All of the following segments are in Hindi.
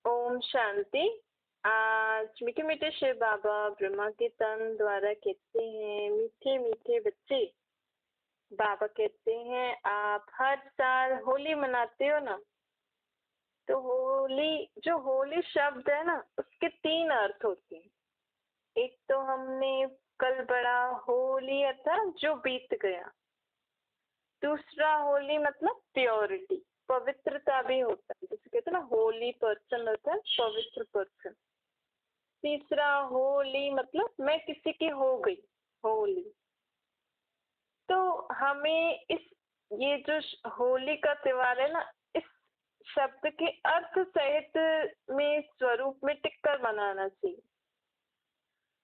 ओम शांति। आज मीठे मीठे शिव बाबा ब्रह्मा के तन द्वारा कहते हैं, मीठे मीठे बच्चे। बाबा कहते हैं आप हर साल होली मनाते हो ना, तो होली शब्द है ना, उसके 3 अर्थ होते हैं। एक तो हमने कल पढ़ा, होली अर्थात जो बीत गया। दूसरा होली मतलब प्योरिटी, पवित्रता भी होता है, जैसे कहते हैं ना होली पर्सन होता है, पवित्र पर्सन। तीसरा होली मतलब मैं किसी की हो गई, होली। तो हमें ये जो होली का त्योहार है ना, इस शब्द के अर्थ सहित में स्वरूप में टिककर मनाना चाहिए।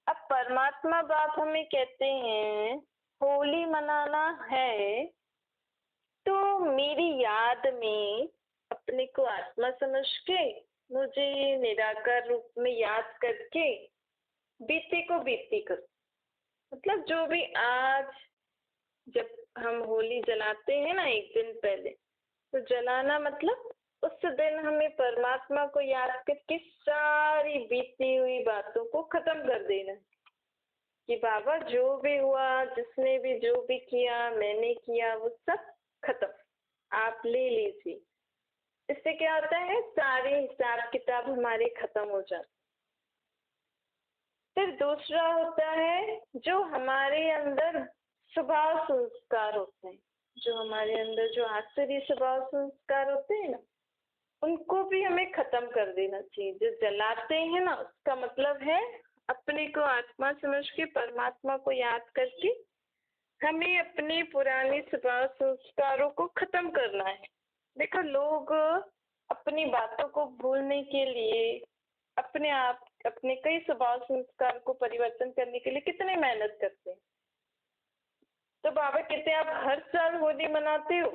अब परमात्मा बाप हमें कहते हैं होली मनाना है तो मेरी याद में अपने को आत्मा समझ के, मुझे निराकार रूप में याद करके बीते को बीती करो। मतलब जो भी आज जब हम होली जलाते हैं ना, एक दिन पहले, तो जलाना मतलब उस दिन हमें परमात्मा को याद करके सारी बीती हुई बातों को खत्म कर देना कि बाबा जो भी हुआ, जिसने भी जो भी किया, मैंने किया, वो सब खत्म, आप ले लीजिए। इससे क्या होता है, सारे हिसाब किताब हमारे खत्म हो जाते। फिर दूसरा होता है जो हमारे अंदर स्वभाव संस्कार होते हैं, जो हमारे अंदर जो आसुरी स्वभाव संस्कार होते हैं ना, उनको भी हमें खत्म कर देना चाहिए। जो जलाते हैं ना, उसका मतलब है अपने को आत्मा समझ के परमात्मा को याद करके हमें अपने पुराने स्वभाव संस्कारों को खत्म करना है। देखो, लोग अपनी बातों को भूलने के लिए, अपने कई स्वभाव संस्कार को परिवर्तन करने के लिए कितने मेहनत करते हैं। तो बाबा कहते हैं आप हर साल होली मनाते हो,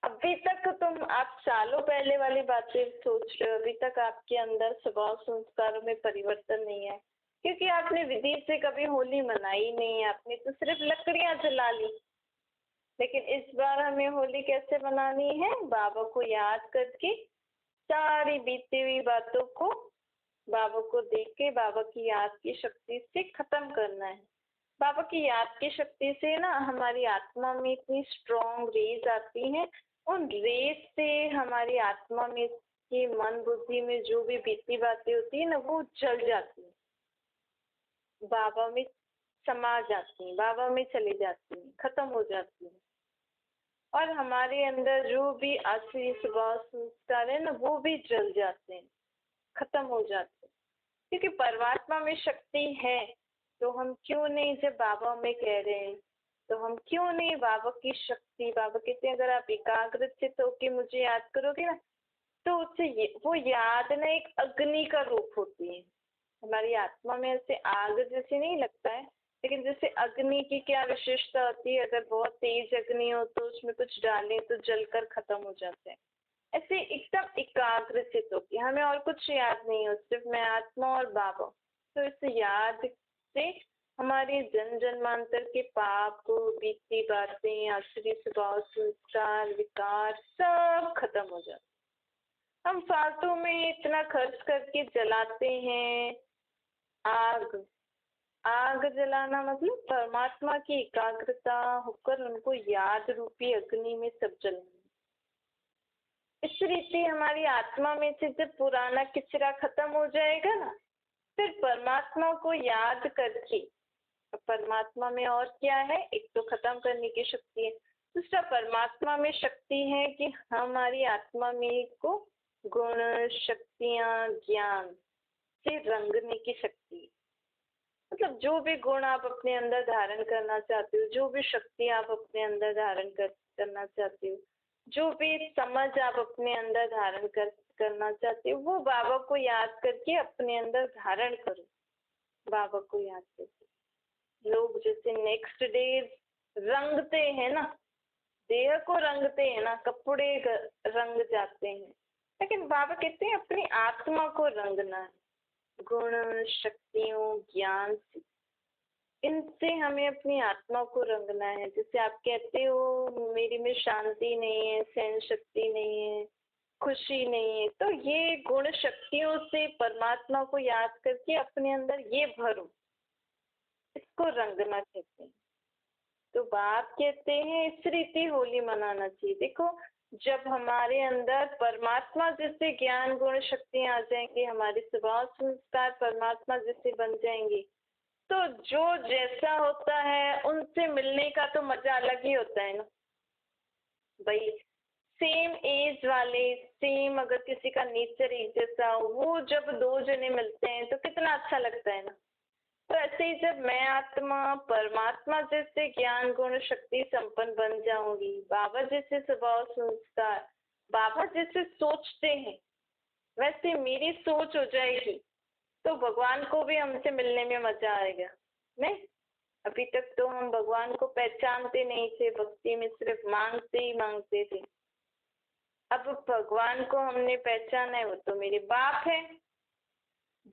अभी तक आप सालों पहले वाली बातें सोच रहे हो, अभी तक आपके अंदर स्वभाव संस्कारों में परिवर्तन नहीं है, क्योंकि आपने विधि से कभी होली मनाई नहीं, आपने तो सिर्फ लकड़ियां जला ली। लेकिन इस बार हमें होली कैसे मनानी है, बाबा को याद करके सारी बीती हुई बातों को बाबा को देख के बाबा की याद की शक्ति से खत्म करना है। बाबा की याद की शक्ति से ना हमारी आत्मा में इतनी स्ट्रॉन्ग रेज आती हैं, उन रेज से हमारी आत्मा में की मन बुद्धि में जो भी बीती बातें होती है ना, वो जल जाती है, बाबा में समा जाती हैं, बाबा में चली जाती हैं, खत्म हो जाती हैं। और हमारे अंदर जो भी आसुरी स्वभाव संस्कार है ना, वो भी जल जाते हैं, खत्म हो जाते हैं। क्योंकि परमात्मा में शक्ति है, तो हम क्यों नहीं, जब बाबा में कह रहे हैं तो हम क्यों नहीं बाबा की शक्ति, बाबा कहते हैं अगर आप एकाग्रचित होकर मुझे याद करोगे ना, तो उससे वो याद ना एक अग्नि का रूप होती है। हमारी आत्मा में ऐसे आग जैसे नहीं लगता है, लेकिन जैसे अग्नि की क्या विशेषता होती है, अगर बहुत तेज अग्नि हो तो उसमें कुछ डालें तो जलकर खत्म हो जाते हैं। ऐसे एकदम एकाग्रचित होती, हमें और कुछ याद नहीं हो, सिर्फ मैं आत्मा और बाबा। तो इस याद से हमारे जन जन्मांतर के पाप, बीती बातें, आसुरी स्वभाव संस्कार, विकार सब खत्म हो जाते। हम फालतू में इतना खर्च करके जलाते हैं आग। आग जलाना मतलब परमात्मा की एकाग्रता होकर उनको याद रूपी अग्नि में सब जलाना। इस रीति हमारी आत्मा में से जब पुराना किचरा खत्म हो जाएगा ना, फिर परमात्मा को याद करके, परमात्मा में और क्या है, एक तो खत्म करने की शक्ति है, दूसरा परमात्मा में शक्ति है कि हमारी आत्मा में को गुण, शक्तियां, ज्ञान से रंगने की शक्ति है। मतलब जो भी गुण आप अपने अंदर धारण करना चाहते हो, जो भी शक्ति आप अपने अंदर धारण करना चाहते हो, जो भी समझ आप अपने अंदर धारण करना चाहते हो, वो बाबा को याद करके अपने अंदर धारण करो। बाबा को याद करके लोग जैसे नेक्स्ट डे रंगते हैं ना, देह को रंगते हैं ना, कपड़े रंग जाते हैं, लेकिन बाबा कहते हैं अपनी आत्मा को रंगना है, गुण, शक्तियों, ज्ञान से, इनसे हमें अपनी आत्मा को रंगना है। जैसे आप कहते हो मेरी में शांति नहीं है, सहन शक्ति नहीं है, खुशी नहीं है। तो ये गुण शक्तियों से परमात्मा को याद करके अपने अंदर ये भरो, इसको रंगना कहते हैं। तो बाप कहते हैं इस रीति होली मनाना चाहिए। देखो, जब हमारे अंदर परमात्मा जैसे ज्ञान गुण शक्तियां आ जाएंगे, हमारे स्वभाव संस्कार परमात्मा जैसे बन जाएंगे, तो जो जैसा होता है उनसे मिलने का तो मजा अलग ही होता है ना भाई। सेम एज वाले, सेम अगर किसी का नेचर एक जैसा हो, वो जब दो जने मिलते हैं तो कितना अच्छा लगता है ना। तो ऐसे ही जब मैं आत्मा परमात्मा जैसे ज्ञान गुण शक्ति संपन्न बन जाऊंगी, बाबा जैसे स्वभाव संस्कार, बाबा जैसे सोचते हैं वैसे मेरी सोच हो जाएगी, तो भगवान को भी हमसे मिलने में मजा आएगा। नहीं, अभी तक तो हम भगवान को पहचानते नहीं थे, भक्ति में सिर्फ मांगते ही मांगते थे। अब भगवान को हमने पहचाना है, वो तो मेरे बाप है।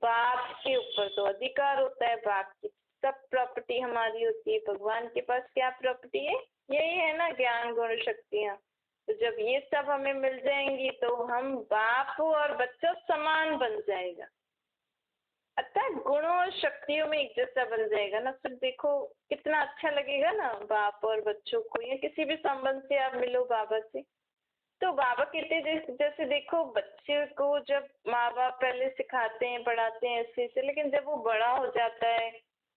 बाप के ऊपर तो अधिकार होता है, बाप की सब प्रॉपर्टी हमारी होती है। भगवान के पास क्या प्रॉपर्टी है? यही है ना, ज्ञान गुण शक्तियाँ। तो जब ये सब हमें मिल जाएंगी तो हम बाप और बच्चा समान बन जाएगा, अर्थात गुणों और शक्तियों में एक जैसा बन जाएगा ना। फिर देखो कितना अच्छा लगेगा ना बाप और बच्चों को, या किसी भी संबंध से आप मिलो बाबा से। तो बाबा कहते जैसे देखो, बच्चे को जब माँ बाप पहले सिखाते हैं पढ़ाते हैं ऐसे से, लेकिन जब वो बड़ा हो जाता है,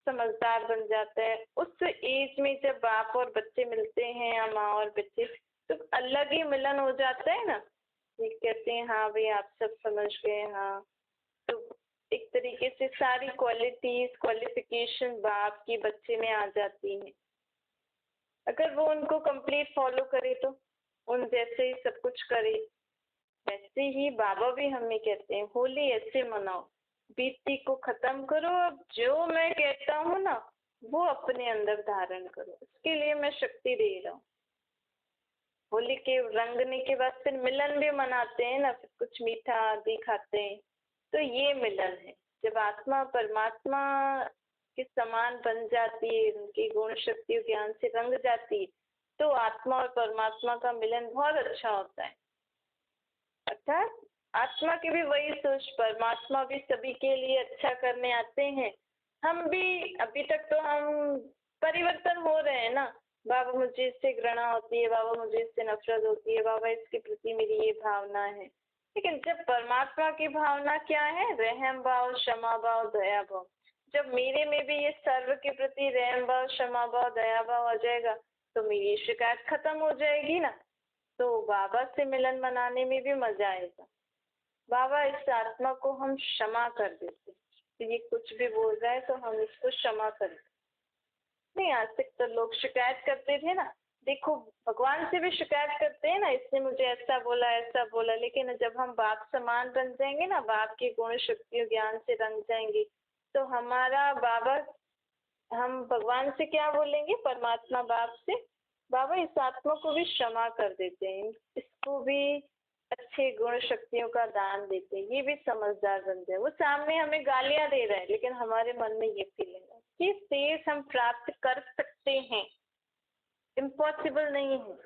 समझदार बन जाता है, उस एज में जब बाप और बच्चे मिलते हैं या माँ और बच्चे, तो अलग ही मिलन हो जाता है ना। ये कहते हैं हाँ भाई आप सब समझ गए, हाँ। तो एक तरीके से सारी क्वालिटीज क्वालिफिकेशन बाप की बच्चे में आ जाती हैं, अगर वो उनको कंप्लीट फॉलो करे तो, उन जैसे ही सब कुछ करे। वैसे ही बाबा भी हमें कहते हैं होली ऐसे मनाओ, बीती को खत्म करो, अब जो मैं कहता हूँ ना वो अपने अंदर धारण करो, इसके लिए मैं शक्ति दे रहा हूँ। होली के रंगने के बाद फिर मिलन भी मनाते हैं ना, फिर कुछ मीठा आदि खाते हैं। तो ये मिलन है, जब आत्मा परमात्मा के समान बन जाती है, उनकी गुण शक्ति ज्ञान से रंग जाती है, तो आत्मा और परमात्मा का मिलन बहुत अच्छा होता है। अर्थात आत्मा की भी वही सोच, परमात्मा भी सभी के लिए अच्छा करने आते हैं। हम भी अभी तक तो हम परिवर्तन हो रहे हैं ना। बाबा मुझे इससे घृणा होती है, बाबा मुझे इससे नफरत होती है, बाबा इसके प्रति मेरी ये भावना है। लेकिन जब परमात्मा की भावना क्या है? रहम भाव, क्षमा भाव, दया भाव। जब मेरे में भी ये सर्व के प्रति रहम भाव, क्षमा भाव, दया भाव आ जाएगा, तो मेरी शिकायत खत्म हो जाएगी ना। तो बाबा से मिलन मनाने में भी मजा आएगा। बाबा इस आत्मा को हम क्षमा कर देते, तो ये कुछ भी बोल रहा है तो हम इसको क्षमा कर देते। नहीं, आज तक तो लोग शिकायत करते थे ना, देखो भगवान से भी शिकायत करते हैं ना, इसने मुझे ऐसा बोला ऐसा बोला। लेकिन जब हम बाप समान बन जाएंगे ना, बाप के गुण शक्ति ज्ञान से रंग जाएंगे, तो हमारा बाबा, हम भगवान से क्या बोलेंगे? परमात्मा बाप से, बाबा इस आत्मा को भी क्षमा कर देते हैं, इसको भी अच्छे गुण शक्तियों का दान देते हैं, ये भी समझदार बन जाए। वो सामने हमें गालियां दे रहा है, लेकिन हमारे मन में ये फीलिंग है कि तेज हम प्राप्त कर सकते हैं, इम्पॉसिबल नहीं है।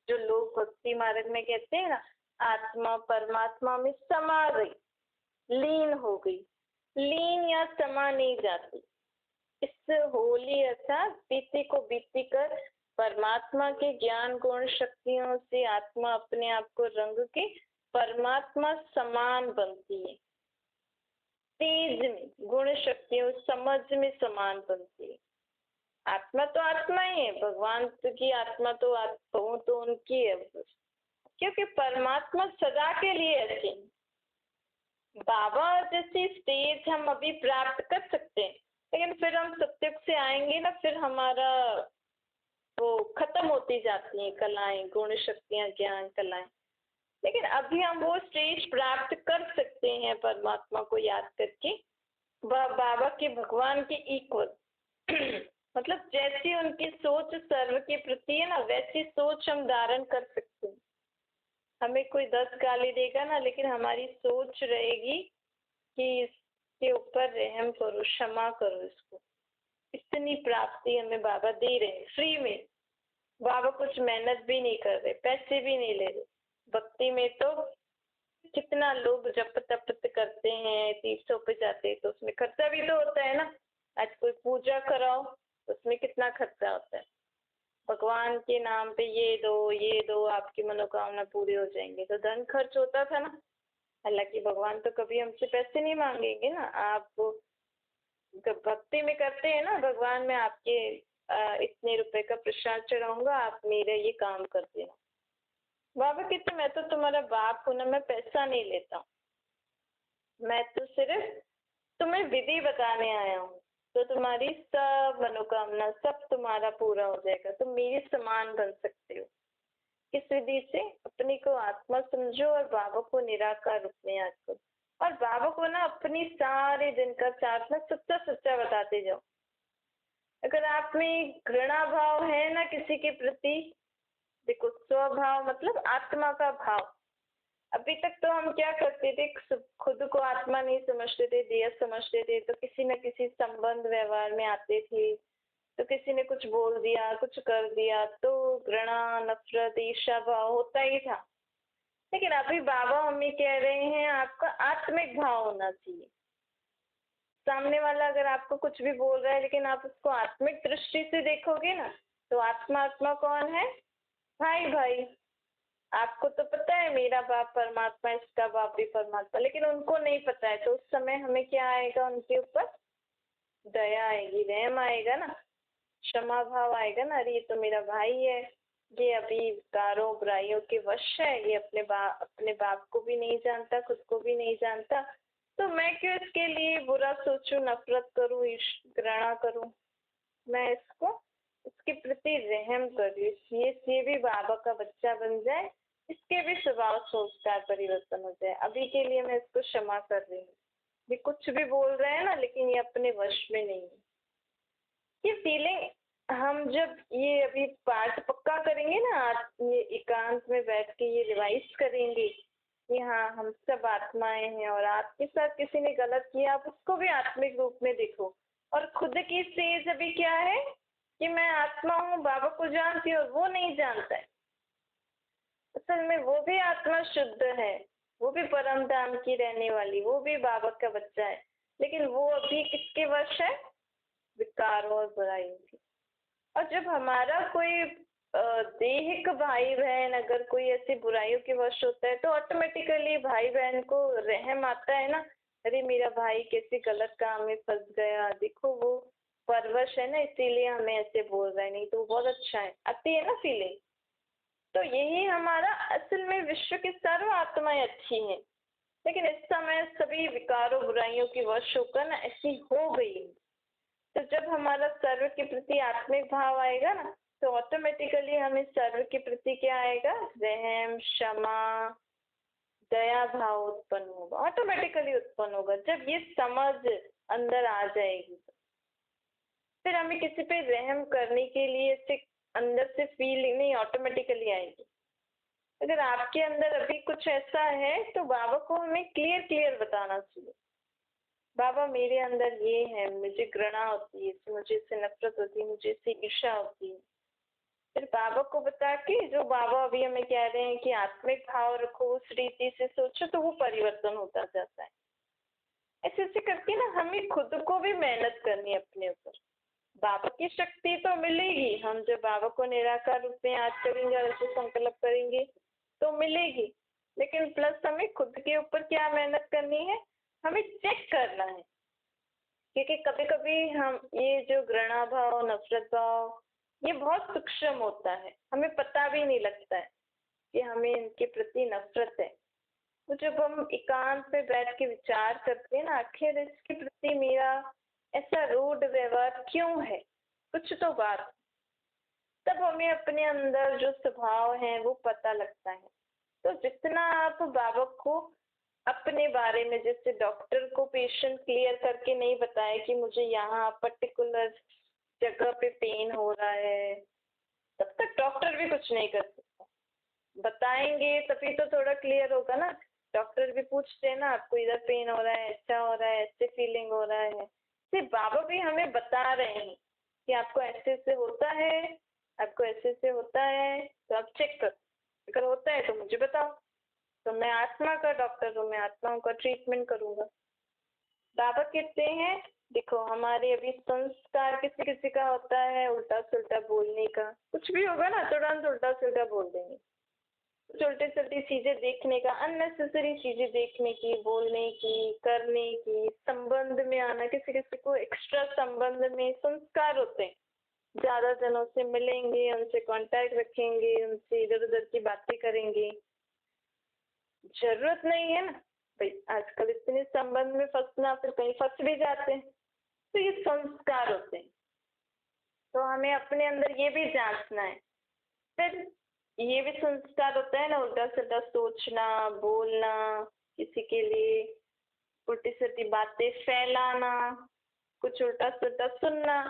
जो लोग भक्ति मार्ग में कहते हैं ना, आत्मा परमात्मा में समा गई, लीन हो गई, लीन या समा नहीं जाती। इस होली अर्थात बीती को बीती कर परमात्मा के ज्ञान गुण शक्तियों से आत्मा अपने आप को रंग के परमात्मा समान बनती है। तेज में गुण शक्तियों समझ में समान बनती है। आत्मा तो आत्मा ही है, भगवान की आत्मा तो आत्मा तो उनकी है, क्योंकि परमात्मा सदा के लिए ऐसे। बाबा जैसी स्टेज हम अभी प्राप्त कर सकते हैं, लेकिन फिर हम सत्युग से आएंगे ना, फिर हमारा वो खत्म होती जाती हैं कलाएं, गुण शक्तियां, ज्ञान कलाएं। लेकिन अभी हम वो स्टेज प्राप्त कर सकते हैं परमात्मा को याद करके, बाबा के भगवान के इक्वल। मतलब जैसी उनकी सोच सर्व के प्रति है ना, वैसी सोच हम धारण कर सकते हैं। हमें कोई 10 गाली देगा ना, लेकिन हमारी सोच रहेगी कि इसके ऊपर रहम करो, क्षमा करो इसको। इतनी प्राप्ति हमें बाबा दे रहे हैं फ्री में। बाबा कुछ मेहनत भी नहीं कर रहे, पैसे भी नहीं ले रहे। भक्ति में तो कितना लोग जप तप करते हैं, तीर्थों पे जाते हैं, तो उसमें खर्चा भी तो होता है ना। आज कोई पूजा कराओ तो उसमें कितना खर्चा होता है। भगवान के नाम पे ये दो आपकी मनोकामना पूरी हो जाएंगे, तो धन खर्च होता था ना। हालांकि भगवान तो कभी हमसे पैसे नहीं मांगेंगे ना। आप जब भक्ति में करते हैं ना, भगवान मैं आपके इतने रुपए का प्रसाद चढ़ाऊंगा, आप मेरा ये काम कर देना। बाबा कहते मैं तो तुम्हारा बाप हूं ना, मैं पैसा नहीं लेता हूँ, मैं तो सिर्फ तुम्हें विधि बताने आया हूँ, तो तुम्हारी सब मनोकामना सब तुम्हारा पूरा हो जाएगा, तुम मेरे समान बन सकते हो। इस विधि से अपने को आत्मा समझो और बाबा को निराकार रूप में याद करो, और बाबा को ना अपनी सारे दिन का चार्ट ना सच्चा सच्चा बताते जाओ। अगर आप में घृणा भाव है ना किसी के प्रति, देखो स्वभाव मतलब आत्मा का भाव। अभी तक तो हम क्या करते थे, खुद को आत्मा नहीं समझते थे, देह समझते थे, तो किसी न किसी संबंध व्यवहार में आते थे, तो किसी ने कुछ बोल दिया, कुछ कर दिया, तो घृणा नफरत ईर्ष्या भाव होता ही था। लेकिन अभी बाबा मम्मी कह रहे हैं आपका आत्मिक भाव होना चाहिए। सामने वाला अगर आपको कुछ भी बोल रहा है, लेकिन आप उसको आत्मिक दृष्टि से देखोगे ना, तो आत्मा आत्मा कौन है? भाई भाई। आपको तो पता है मेरा बाप परमात्मा, इसका बाप भी परमात्मा, लेकिन उनको नहीं पता है, तो उस समय हमें क्या आएगा? उनके ऊपर दया आएगी, रहम आएगा ना, क्षमा भाव आएगा ना। अरे ये तो मेरा भाई है, ये अभी विकारों बुराइयों के वश है, ये अपने बाप को भी नहीं जानता, खुद को भी नहीं जानता, तो मैं क्यों इसके लिए बुरा सोचूं, नफरत करूं, घृणा करूं। मैं इसको इसके प्रति रहम कर रही हूँ, ये भी बाबा का बच्चा बन जाए, इसके भी स्वभाव संस्कार परिवर्तन हो जाए। अभी के लिए मैं इसको क्षमा कर रही हूँ। ये कुछ भी बोल रहे हैं ना, लेकिन ये अपने वश में नहीं है। ये फीलिंग हम जब ये अभी पाठ पक्का करेंगे ना, ये एकांत में बैठ के ये रिवाइज करेंगे कि हाँ हम सब आत्माएं हैं, और आपके साथ किसी ने गलत किया, आप उसको भी आत्मिक रूप में देखो। और खुद की स्टेज अभी क्या है कि मैं आत्मा हूँ, बाबा को जानती हूँ, और वो नहीं जानता है। असल में वो भी आत्मा शुद्ध है, वो भी परम धाम की रहने वाली, वो भी बाबा का बच्चा है, लेकिन वो अभी किसके वश है? विकारों और बुराइयों की। और जब हमारा कोई देहिक भाई बहन अगर कोई ऐसी बुराइयों के वश होता है, तो ऑटोमेटिकली भाई बहन को रहम आता है ना। अरे मेरा भाई कैसे गलत काम में फंस गया, देखो वो परवश है ना, इसीलिए हमें ऐसे बोल रहा है, नहीं तो वो बहुत अच्छा है, आती है ना फीलिंग। तो यही हमारा असल में विश्व की सर्व आत्माएं अच्छी हैं, लेकिन इस समय सभी विकारों बुराइयों की वश होकर ना ऐसी हो गई। तो जब हमारा सर्व के प्रति आत्मिक भाव आएगा ना, तो ऑटोमेटिकली हमें सर्व के प्रति क्या आएगा? रहम, क्षमा, दया भाव उत्पन्न होगा, ऑटोमेटिकली उत्पन्न होगा। जब ये समझ अंदर आ जाएगी, फिर हमें किसी पे रहम करने के लिए से अंदर से फीलिंग नहीं, ऑटोमेटिकली आएगी। अगर आपके अंदर अभी कुछ ऐसा है, तो बाबा को हमें क्लियर क्लियर बताना चाहिए, बाबा मेरे अंदर ये है, मुझे घृणा होती है, मुझे इससे नफरत होती है, मुझे इससे ईर्ष्या होती है। फिर बाबा को बता के, जो बाबा अभी हमें कह रहे हैं कि आत्मिक भाव रखो, उस रीति से सोचो, तो वो परिवर्तन होता जाता है। ऐसे ऐसे करके ना हमें खुद को भी मेहनत करनी है अपने ऊपर। बाबा की शक्ति तो मिलेगी, हम जब बाबा को निराकार रूप में याद करेंगे और ऐसे संकल्प करेंगे तो मिलेगी, लेकिन प्लस हमें खुद के ऊपर क्या मेहनत करनी है, हमें चेक करना है। क्योंकि कभी कभी हम ये जो घृणा भाव, नफरत भाव, ये बहुत सूक्ष्म होता है, हमें पता भी नहीं लगता है कि हमें इनके प्रति नफरत है। तो जब हम एकांत में बैठ के विचार करते हैं ना, आखिर इसके प्रति मेरा ऐसा रूढ़ व्यवहार क्यों है, कुछ तो बात, तब हमें अपने अंदर जो स्वभाव है वो पता लगता है। तो जितना आप बाबा को अपने बारे में, जैसे डॉक्टर को पेशेंट क्लियर करके नहीं बताए कि मुझे यहाँ पर्टिकुलर जगह पे पेन हो रहा है, तब तक डॉक्टर भी कुछ नहीं कर सकता। बताएंगे तभी तो थोड़ा क्लियर होगा ना। डॉक्टर भी पूछते हैं ना, आपको इधर पेन हो रहा है, ऐसा हो रहा है, ऐसे फीलिंग हो रहा है। सिर्फ बाबा भी हमें बता रहे हैं कि आपको ऐसे ऐसे होता है, आपको ऐसे ऐसे होता है, तो आप चेक करो, अगर होता है तो मुझे बताओ। तो मैं आत्मा का डॉक्टर हूँ, मैं आत्माओं का ट्रीटमेंट करूंगा। बाबा कहते हैं देखो हमारे अभी संस्कार किसी किसी का होता है उल्टा सुल्टा बोलने का, कुछ भी होगा ना तुरंत उल्टा सुल्टा बोल देंगे, कुछ उल्टी सुल्टी चीजें देखने का, अननेसेसरी चीजें देखने की, बोलने की, करने की, संबंध में आना, किसी किसी को एक्स्ट्रा संबंध में संस्कार होते हैं, ज्यादा जनों से मिलेंगे, उनसे कांटेक्ट रखेंगे, उनसे इधर उधर की बातें करेंगे, जरूरत नहीं है ना भाई, आजकल इतने संबंध में फंसना, फिर कहीं फंस भी जाते हैं, तो ये संस्कार होते हैं। तो हमें अपने अंदर ये भी जांचना है। फिर ये भी संस्कार होता है ना, उल्टा सीधा सोचना, बोलना, किसी के लिए उल्टी सीधी बातें फैलाना, कुछ उल्टा सीधा सुनना,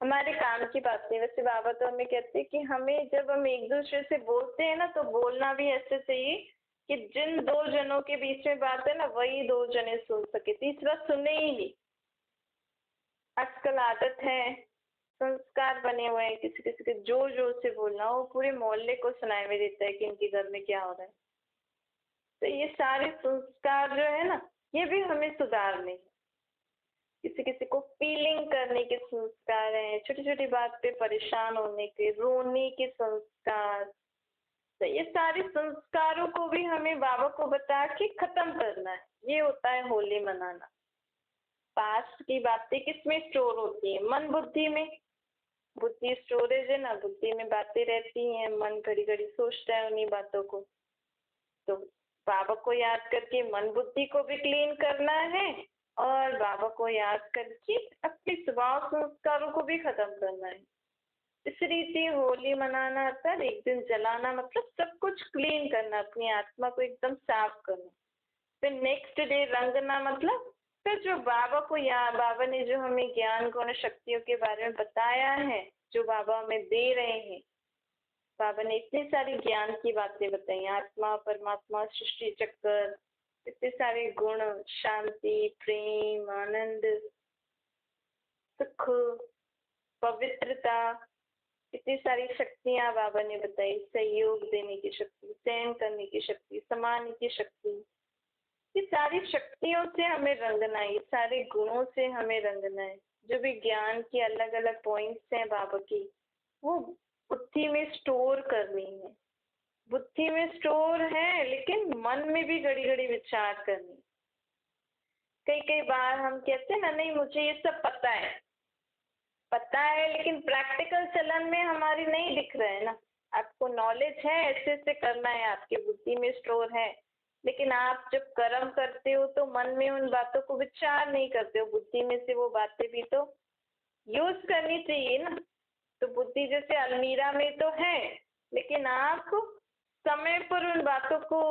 हमारे काम की बातें। वैसे बाबा तो हमें कहते हैं कि हमें जब हम एक दूसरे से बोलते हैं ना तो बोलना भी ऐसे चाहिए कि जिन दो जनों के बीच में बात है ना वही दो जने सुन सके, तीसरा सुने ही नहीं। आजकल आदत है, संस्कार बने हुए हैं, किसी किसी के जोर जोर से बोलना, वो पूरे मोहल्ले को सुनाई में देता है कि इनके घर में क्या हो रहा है। तो ये सारे संस्कार जो है ना ये भी हमें सुधारने हैं। किसी किसी को फीलिंग करने के संस्कार हैं, छोटी छोटी बात पे परेशान होने के, रोने के संस्कार। तो ये सारे संस्कारों को भी हमें बाबा को बता के खत्म करना है। ये होता है होली मनाना। पास्ट की बातें किसमें स्टोर होती है? मन बुद्धि में। बुद्धि स्टोरेज है ना, बुद्धि में बातें रहती हैं, मन घड़ी घड़ी सोचता है उन्हीं बातों को। तो बाबा को याद करके मन बुद्धि को भी क्लीन करना है और बाबा को याद करके अपने स्वभाव संस्कारों को भी खत्म करना है। इस रीति होली मनाना अर्थात एक दिन जलाना मतलब सब कुछ क्लीन करना, अपनी आत्मा को एकदम साफ करना। फिर नेक्स्ट डे रंगना मतलब फिर जो बाबा को बाबा ने जो हमें ज्ञान गुण शक्तियों के बारे में बताया है, जो बाबा हमें दे रहे हैं, बाबा ने इतनी सारी ज्ञान की बातें बताई, आत्मा, परमात्मा, सृष्टि चक्र, इतने सारे गुण, शांति, प्रेम, आनंद, सुख, पवित्रता, इतनी सारी शक्तियां बाबा ने बताई। सहयोग देने की शक्ति, सहन करने की शक्ति, समाने की शक्ति, ये सारी शक्तियों से हमें रंगना है, ये सारे गुणों से हमें रंगना है। जो भी ज्ञान की अलग अलग पॉइंट्स हैं बाबा की, वो बुद्धि में स्टोर करनी है। बुद्धि में स्टोर है लेकिन मन में भी घड़ी घड़ी विचार करनी। कई कई बार हम कहते हैं ना, नहीं मुझे ये सब पता है लेकिन प्रैक्टिकल चलन में हमारी नहीं दिख रहा है ना। आपको नॉलेज है, ऐसे ऐसे करना है, आपकी बुद्धि में स्टोर है, लेकिन आप जब कर्म करते हो तो मन में उन बातों को विचार नहीं करते हो। बुद्धि में से वो बातें भी तो यूज करनी चाहिए ना। तो बुद्धि जैसे अलमीरा में तो है लेकिन आप समय पर उन बातों को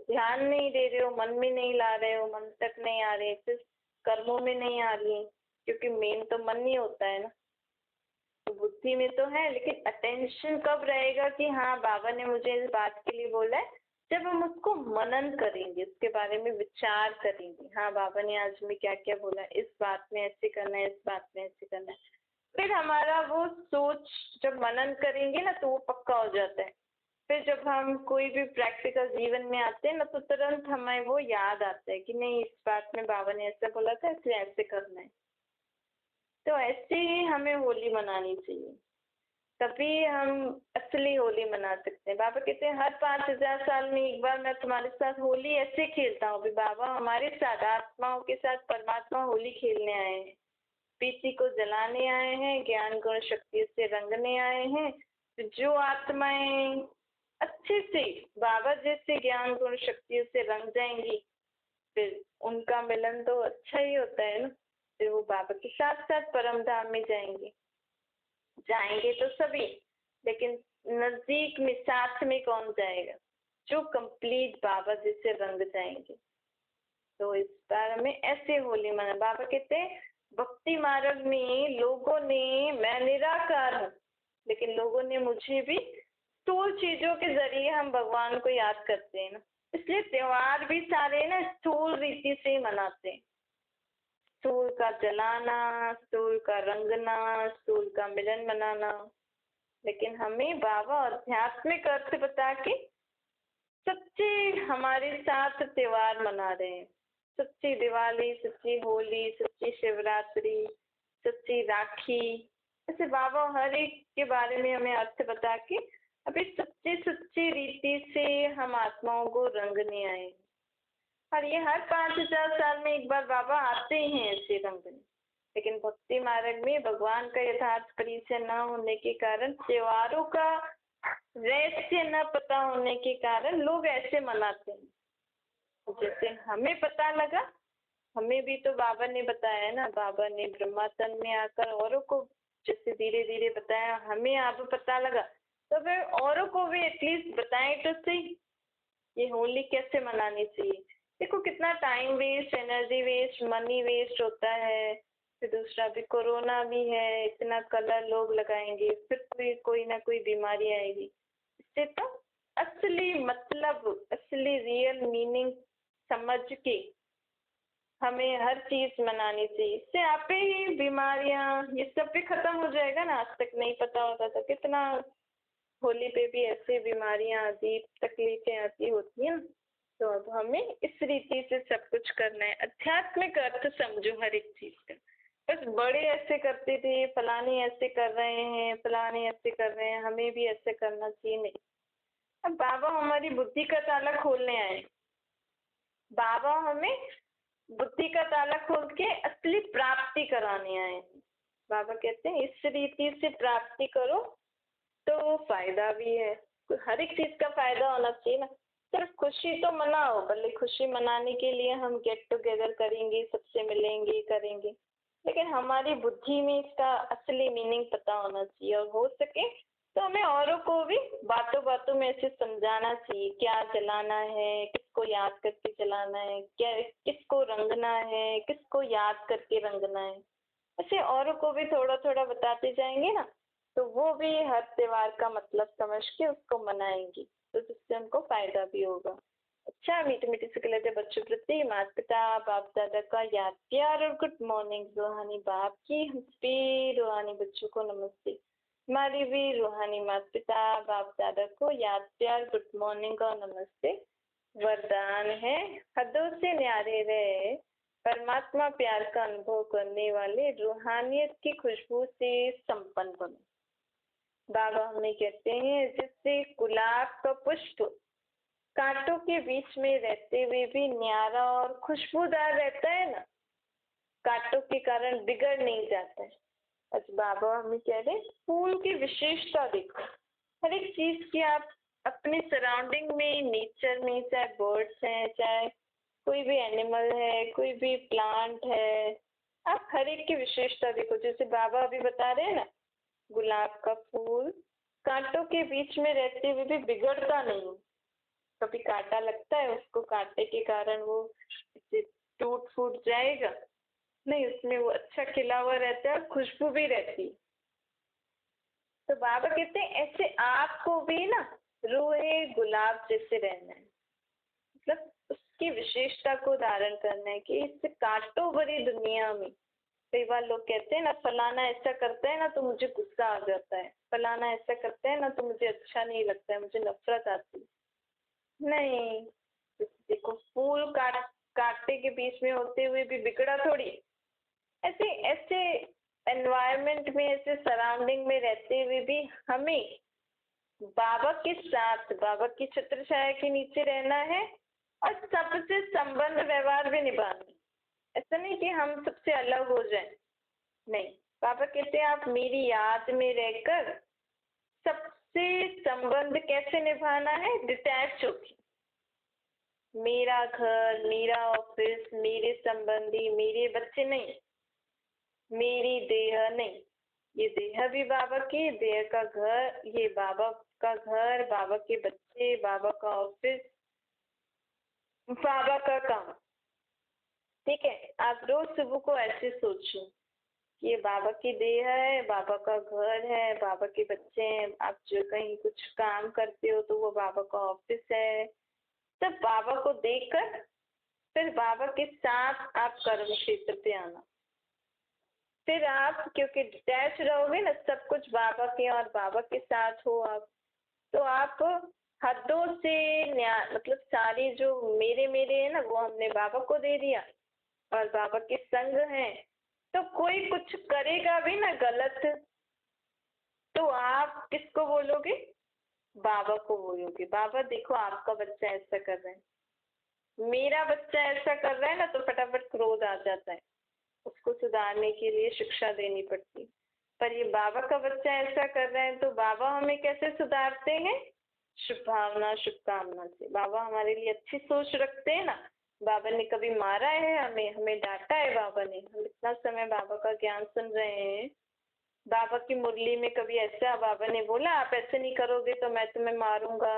ध्यान नहीं दे रहे हो, मन में नहीं ला रहे हो, मन तक नहीं आ रहे, फिर कर्मों में नहीं आ रही, क्योंकि मेन तो मन ही होता है ना। तो बुद्धि में तो है लेकिन अटेंशन कब रहेगा कि हाँ बाबा ने मुझे इस बात के लिए बोला है, जब हम उसको मनन करेंगे, उसके बारे में विचार करेंगे। हाँ बाबा ने आज में क्या क्या बोला, इस बात में ऐसे करना है, इस बात में ऐसे करना है। फिर हमारा वो सोच जब मनन करेंगे ना तो वो पक्का हो जाता है। फिर जब हम कोई भी प्रैक्टिकल जीवन में आते हैं ना तो तुरंत हमें वो याद आता है कि नहीं इस बात में बाबा ने ऐसा बोला था, इसलिए ऐसे करना है। तो ऐसे ही हमें होली मनानी चाहिए, तभी हम असली होली मना सकते हैं। बाबा कहते हैं हर 5000 साल में एक बार मैं तुम्हारे साथ होली ऐसे खेलता हूँ। बाबा हमारे साथ, आत्माओं के साथ परमात्मा होली खेलने आए हैं, प्रीति को जलाने आए हैं, ज्ञान गुण शक्ति से रंगने आए हैं। तो जो आत्माएं अच्छे से बाबा जैसे ज्ञान गुण शक्तियों से रंग जाएंगी, फिर उनका मिलन तो अच्छा ही होता है ना। फिर वो बाबा के साथ साथ परम धाम में जाएंगे तो सभी, लेकिन नजदीक में साथ में कौन जाएगा? जो कंप्लीट बाबा जैसे रंग जाएंगे। तो इस बार हमें ऐसे होली मना। बाबा कहते हैं भक्ति मार्ग में लोगों ने, मैं निराकार हूँ लेकिन लोगों ने मुझे भी स्थूल चीजों के जरिए हम भगवान को याद करते हैं ना, इसलिए त्योहार भी सारे ना स्थूल रीति से ही मनाते हैं। स्थूल का जलाना, स्थूल का रंगना, स्थूल का मिलन मनाना। लेकिन हमें बाबा आध्यात्मिक अर्थ बता के सच्चे हमारे साथ त्योहार मना रहे हैं। सच्ची दिवाली, सच्ची होली, सच्ची शिवरात्रि, सच्ची राखी, ऐसे बाबा हर एक के बारे में हमें अर्थ बता के अभी सच्ची सच्ची रीति से हम आत्माओं को रंगने आए। और ये हर 5000 साल में एक बार बाबा आते हैं ऐसे रंगने। लेकिन भक्ति मार्ग में भगवान का यथार्थ परिचय न होने के कारण, त्योहारों का रहस्य न पता होने के कारण लोग ऐसे मनाते हैं। जैसे हमें पता लगा, हमें भी तो बाबा ने बताया ना, बाबा ने ब्रह्मा तन में आकर औरों को जैसे धीरे धीरे बताया, हमें अब पता लगा तो फिर औरों को भी एटलीस्ट बताएं तो सही ये होली कैसे मनानी चाहिए। देखो कितना time waste, energy waste, money waste होता है। फिर दूसरा भी कोरोना भी है, इतना कलर लोग लगाएंगे, फिर कोई ना कोई बीमारी आएगी। इससे तो असली मतलब, असली रियल मीनिंग समझ के हमें हर चीज मनानी चाहिए। इससे आपे ही बीमारियां ये सब भी खत्म हो जाएगा ना। आज तक नहीं पता होता था कितना होली पे भी ऐसे बीमारियां आती, तकलीफें आती होती हैं। तो अब हमें इस रीति से सब कुछ करना है। आध्यात्मिक अर्थ समझो हर एक चीज का। बस बड़े ऐसे करते थे, फलाने ऐसे कर रहे हैं, फलाने ऐसे कर रहे हैं, हमें भी ऐसे करना चाहिए, नहीं। अब बाबा हमारी बुद्धि का ताला खोलने आए। बाबा हमें बुद्धि का ताला खोल के असली प्राप्ति कराने आए। बाबा कहते हैं इस रीति से प्राप्ति करो तो फायदा भी है। हर एक चीज का फायदा होना चाहिए ना। सिर्फ खुशी तो मनाओ, भले खुशी मनाने के लिए हम गेट टुगेदर करेंगे, सबसे मिलेंगे, करेंगे, लेकिन हमारी बुद्धि में इसका असली मीनिंग पता होना चाहिए। और हो सके तो हमें औरों को भी बातों बातों में ऐसे समझाना चाहिए क्या जलाना है, किसको याद करके जलाना है, क्या किसको रंगना है, किसको याद करके रंगना है। ऐसे औरों को भी थोड़ा थोड़ा बताते जाएंगे ना, तो वो भी हर त्योहार का मतलब समझ के उसको मनाएंगी, तो जिससे उनको फायदा भी होगा। अच्छा, मीठे मीठे से कहते बच्चों प्रति माता पिता बाप दादा का याद प्यार और गुड मॉर्निंग। रूहानी बाप की हम सभी रूहानी बच्चों को नमस्ते। हमारी भी रूहानी माता पिता बाप दादा को याद प्यार गुड मॉर्निंग और नमस्ते। वरदान है हदों से न्यारे रहे, परमात्मा प्यार का अनुभव करने वाले रूहानियत की खुशबू से संपन्न बनो। बाबा हमें कहते हैं जिससे गुलाब का पुष्प कांटों के बीच में रहते हुए भी न्यारा और खुशबूदार रहता है ना, कांटों के कारण बिगड़ नहीं जाता है। अच्छा, बाबा हमें कह रहे फूल की विशेषता देखो। हर एक चीज की आप अपने सराउंडिंग में, नेचर में, चाहे बर्ड्स हैं, चाहे कोई भी एनिमल है, कोई भी प्लांट है, आप हर एक की विशेषता देखो। जैसे बाबा अभी बता रहे हैं ना, गुलाब का फूल कांटों के बीच में रहते हुए भी बिगड़ता नहीं। कभी कांटा लगता है, उसको कांटे के कारण वो टूट फूट जाएगा नहीं, उसमें वो अच्छा खिला हुआ रहता है और खुशबू भी रहती है। तो बाबा कहते हैं ऐसे आपको भी ना रूहे गुलाब जैसे रहना है, मतलब उसकी विशेषता को धारण करना है कि इस कांटों भरी दुनिया में कई बार लोग कहते हैं ना फलाना ऐसा करता है ना तो मुझे गुस्सा आ जाता है, फलाना ऐसा करता है ना तो मुझे अच्छा नहीं लगता है, मुझे नफरत आती है। नहीं, देखो फूल कांटे के बीच में होते हुए भी बिगड़ा थोड़ी। ऐसे ऐसे एनवायरनमेंट में, ऐसे सराउंडिंग में रहते हुए भी हमें बाबा के साथ, बाबा की छत्र छाया के नीचे रहना है और सबसे संबंध व्यवहार भी निभाना है। ऐसा नहीं कि हम सबसे अलग हो जाएं, नहीं। बाबा कहते हैं आप मेरी याद में रहकर सबसे संबंध कैसे निभाना है, डिटैच होके। मेरा घर, मेरा ऑफिस, मेरे संबंधी, मेरे बच्चे नहीं, मेरी देह नहीं, ये देह भी बाबा की, देह का घर, ये बाबा का घर, बाबा के बच्चे, बाबा का ऑफिस, बाबा का काम। ठीक है, आप रोज सुबह को ऐसे सोचो, ये बाबा की देह है, बाबा का घर है, बाबा के बच्चे हैं, आप जो कहीं कुछ काम करते हो तो वो बाबा का ऑफिस है। तब बाबा को देखकर फिर बाबा के साथ आप कर्म क्षेत्र पे आना। फिर आप क्योंकि डिटैच रहोगे ना, सब कुछ बाबा के और बाबा के साथ हो आप, तो आप हदों से मतलब सारी जो मेरे मेरे है ना वो हमने बाबा को दे दिया और बाबा के संग है, तो कोई कुछ करेगा भी ना गलत, तो आप किसको बोलोगे? बाबा को बोलोगे। बाबा देखो आपका बच्चा ऐसा कर रहा है, मेरा बच्चा ऐसा कर रहा है ना, तो फटाफट क्रोध आ जाता है, उसको सुधारने के लिए शिक्षा देनी पड़ती। पर ये बाबा का बच्चा ऐसा कर रहा है तो बाबा हमें कैसे सुधारते हैं? शुभ भावना शुभकामना से। बाबा हमारे लिए अच्छी सोच रखते हैं ना। बाबा ने कभी मारा है हमें? हमें डांटा है बाबा ने? हम इतना समय बाबा का ज्ञान सुन रहे हैं, बाबा की मुरली में कभी ऐसा बाबा ने बोला आप ऐसे नहीं करोगे तो मैं तुम्हें मारूंगा,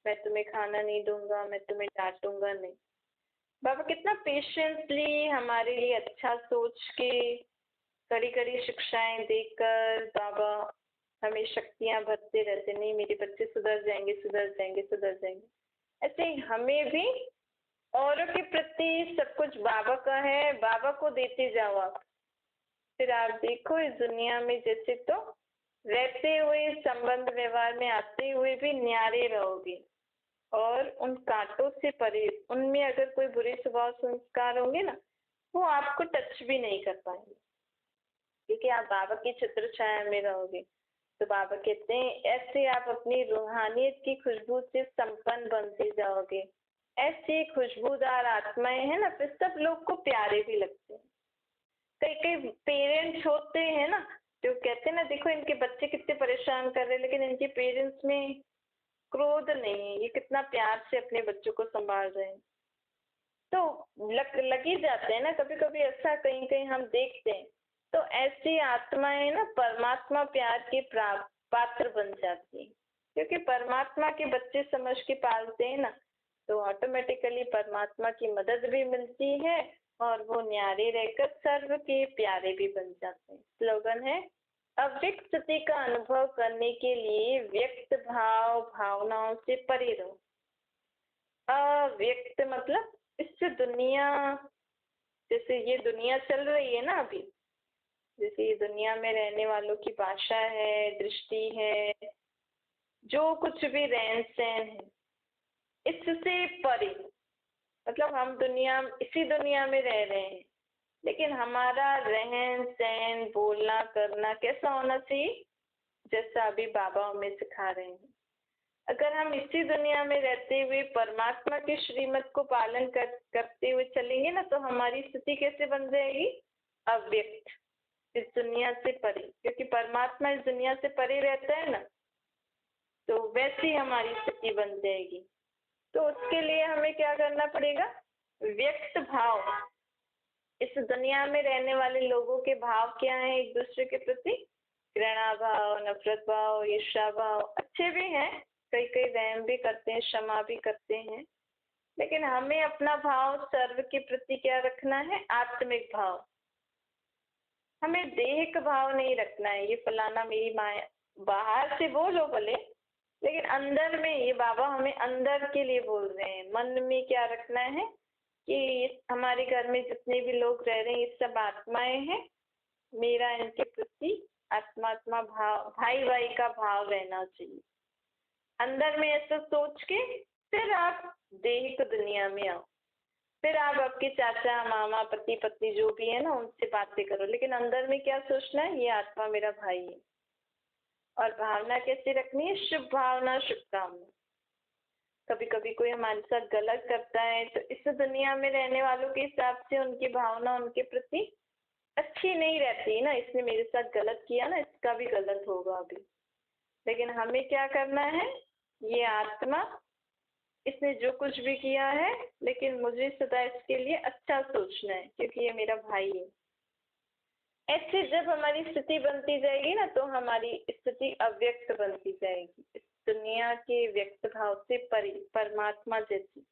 मैं तुम्हें खाना नहीं दूंगा, मैं तुम्हें डांटूंगा? नहीं। बाबा कितना पेशेंटली हमारे लिए अच्छा सोच के कड़ी कड़ी शिक्षाएं देकर बाबा हमें शक्तियां भरते रहते, नहीं मेरे बच्चे सुधर जाएंगे सुधर जाएंगे सुधर जाएंगे। ऐसे ही हमें भी औरों के प्रति सब कुछ बाबा का है, बाबा को देते जाओ आप। फिर आप देखो इस दुनिया में जैसे तो रहते हुए संबंध व्यवहार में आते हुए भी न्यारे रहोगे और उन कांटों से परे, उनमें अगर कोई बुरे स्वभाव संस्कार होंगे ना वो आपको टच भी नहीं कर पाएंगे, क्योंकि आप बाबा की छत्र छाया में रहोगे। तो बाबा कहते हैं ऐसे आप अपनी रूहानियत की खुशबू से संपन्न बनते जाओगे। ऐसी खुशबूदार आत्माएं हैं ना, फिर सब लोग को प्यारे भी लगते हैं। कई कई पेरेंट्स होते हैं ना जो कहते हैं ना देखो इनके बच्चे कितने परेशान कर रहे हैं, लेकिन इनके पेरेंट्स में क्रोध नहीं है, ये कितना प्यार से अपने बच्चों को संभाल रहे हैं। तो लग ही जाते हैं ना, कभी कभी ऐसा कहीं कहीं हम देखते हैं। तो ऐसी आत्माएं ना परमात्मा प्यार के पात्र बन जाती है, क्योंकि परमात्मा के बच्चे समझ के पालते हैं ना, तो ऑटोमेटिकली परमात्मा की मदद भी मिलती है और वो न्यारे रहकर सर्व के प्यारे भी बन जाते हैं। स्लोगन है अव्यक्त स्थिति का अनुभव करने के लिए व्यक्त भाव भावनाओं से परे रहो। अव्यक्त मतलब इससे दुनिया, जैसे ये दुनिया चल रही है ना अभी, जैसे ये दुनिया में रहने वालों की भाषा है, दृष्टि है, जो कुछ भी रहन सहन है, इससे परे। मतलब हम इसी दुनिया में रह रहे हैं, लेकिन हमारा रहन सहन बोलना करना कैसा होना चाहिए? जैसा अभी बाबा हमें सिखा रहे हैं। अगर हम इसी दुनिया में रहते हुए परमात्मा के श्रीमत को पालन करते हुए चलेंगे ना, तो हमारी स्थिति कैसे बन जाएगी? अव्यक्त, इस दुनिया से परे, क्योंकि परमात्मा इस दुनिया से परे रहता है ना, तो वैसी हमारी स्थिति बन जाएगी। तो उसके लिए हमें क्या करना पड़ेगा? व्यक्त भाव। इस दुनिया में रहने वाले लोगों के भाव क्या हैं एक दूसरे के प्रति? घृणा भाव, नफरत भाव, ईर्ष्या भाव, अच्छे भी हैं, कई कई वहम भी करते हैं, क्षमा भी करते हैं, लेकिन हमें अपना भाव सर्व के प्रति क्या रखना है? आत्मिक भाव। हमें देह का भाव नहीं रखना है, ये फलाना मेरी माया, बाहर से बोलो भले, लेकिन अंदर में, ये बाबा हमें अंदर के लिए बोल रहे हैं, मन में क्या रखना है कि हमारे घर में जितने भी लोग रह रहे हैं ये सब आत्माएं हैं, मेरा इनके प्रति आत्मात्मा भाव, भाई भाई का भाव रहना चाहिए। अंदर में ऐसा सोच के फिर आप देह दुनिया में आओ, फिर आप आपके चाचा मामा पति पत्नी जो भी है ना उनसे बातें करो, लेकिन अंदर में क्या सोचना है? ये आत्मा मेरा भाई है। और भावना कैसे रखनी है? शुभ भावना शुभकामना। कभी कभी कोई हमारे साथ गलत करता है तो इस दुनिया में रहने वालों के हिसाब से उनकी भावना उनके प्रति अच्छी नहीं रहती ना, इसने मेरे साथ गलत किया ना, इसका भी गलत होगा अभी। लेकिन हमें क्या करना है? ये आत्मा, इसने जो कुछ भी किया है, लेकिन मुझे सदा इसके लिए अच्छा सोचना है, क्योंकि ये मेरा भाई है। ऐसे जब हमारी स्थिति बनती जाएगी ना, तो हमारी स्थिति अव्यक्त बनती जाएगी, इस दुनिया के व्यक्त भाव से परे, परमात्मा जैसी।